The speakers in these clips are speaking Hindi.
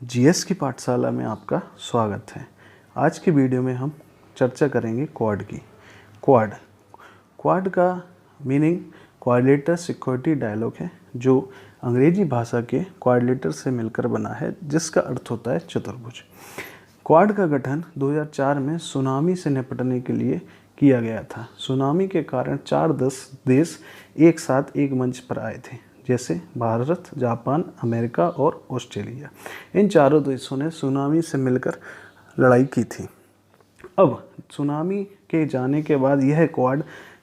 जीएस की पाठशाला में आपका स्वागत है। आज की वीडियो में हम चर्चा करेंगे क्वाड की। क्वाड का मीनिंग क्वाड्रिलेटरल सिक्योरिटी डायलॉग है, जो अंग्रेजी भाषा के क्वाड्रिलेटर से मिलकर बना है, जिसका अर्थ होता है चतुर्भुज। क्वाड का गठन 2004 में सुनामी से निपटने के लिए किया गया था। सुनामी के कारण 4 देश एक साथ एक मंच पर आए थे, जैसे भारत, जापान, अमेरिका और ऑस्ट्रेलिया। इन चारों देशों ने सुनामी से मिलकर लड़ाई की थी। अब सुनामी के जाने के बाद यह क्वाड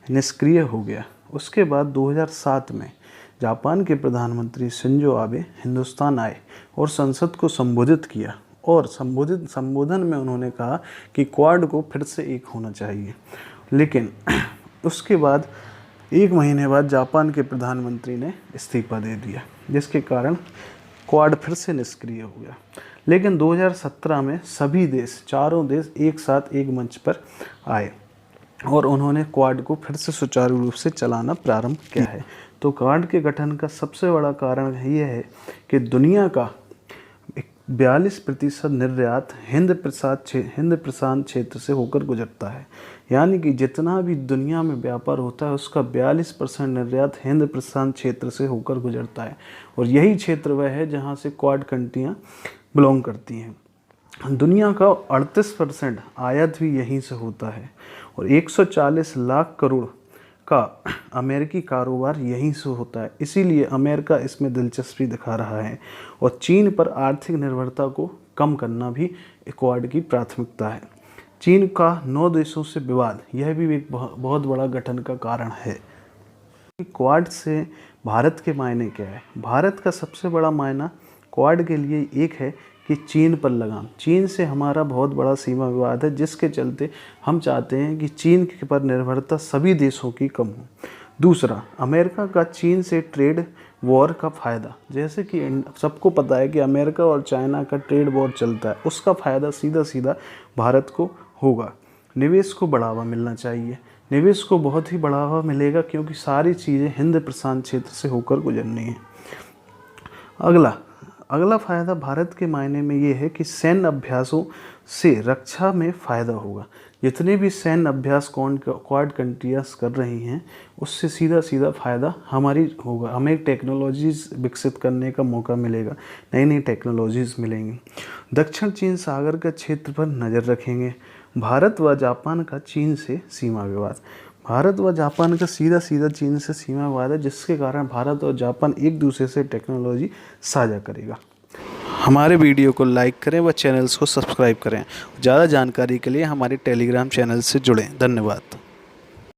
निष्क्रिय हो गया। उसके बाद 2007 में जापान के प्रधानमंत्री शिंजो आबे हिंदुस्तान आए और संसद को संबोधित किया, और संबोधन में उन्होंने कहा कि क्वाड को फिर से एक होना चाहिए। लेकिन उसके बाद 1 महीने बाद जापान के प्रधानमंत्री ने इस्तीफा दे दिया, जिसके कारण क्वाड फिर से निष्क्रिय हो गया। लेकिन 2017 में सभी देश, चारों देश एक साथ एक मंच पर आए और उन्होंने क्वाड को फिर से सुचारू रूप से चलाना प्रारंभ किया है। तो क्वाड के गठन का सबसे बड़ा कारण यह है कि दुनिया का 42% निर्यात हिंद प्रशांत क्षेत्र से होकर गुजरता है। यानी कि जितना भी दुनिया में व्यापार होता है, उसका 42% निर्यात हिंद प्रशांत क्षेत्र से होकर गुजरता है, और यही क्षेत्र वह है जहां से क्वाड कंट्रियाँ बिलोंग करती हैं। दुनिया का 38% आयात भी यहीं से होता है, और 140 लाख करोड़ का अमेरिकी कारोबार यहीं से होता है। इसीलिए अमेरिका इसमें दिलचस्पी दिखा रहा है, और चीन पर आर्थिक निर्भरता को कम करना भी क्वाड की प्राथमिकता है। चीन का 9 देशों से विवाद, यह भी एक बहुत बड़ा गठन का कारण है। क्वाड से भारत के मायने क्या है? भारत का सबसे बड़ा मायना क्वाड के लिए एक है कि चीन पर लगाम। चीन से हमारा बहुत बड़ा सीमा विवाद है, जिसके चलते हम चाहते हैं कि चीन पर निर्भरता सभी देशों की कम हो। दूसरा, अमेरिका का चीन से ट्रेड वॉर का फ़ायदा। जैसे कि सबको पता है कि अमेरिका और चाइना का ट्रेड वॉर चलता है, उसका फ़ायदा सीधा भारत को होगा। निवेश को बढ़ावा मिलना चाहिए। निवेश को बहुत ही बढ़ावा मिलेगा, क्योंकि सारी चीज़ें हिंद प्रशांत क्षेत्र से होकर गुजरनी है। अगला फ़ायदा भारत के मायने में ये है कि सैन्य अभ्यासों से रक्षा में फ़ायदा होगा। जितने भी सैन्य अभ्यास क्वाड कंट्रियाँ कर रही हैं, उससे सीधा फ़ायदा हमारी होगा। हमें टेक्नोलॉजीज़ विकसित करने का मौका मिलेगा, नई टेक्नोलॉजीज़ मिलेंगी। दक्षिण चीन सागर का क्षेत्र पर नज़र रखेंगे। भारत व जापान का चीन से सीमा विवाद। भारत व जापान का सीधा चीन से सीमा विवाद है, जिसके कारण भारत और जापान एक दूसरे से टेक्नोलॉजी साझा करेगा। हमारे वीडियो को लाइक करें व चैनल्स को सब्सक्राइब करें। ज़्यादा जानकारी के लिए हमारे टेलीग्राम चैनल से जुड़ें। धन्यवाद।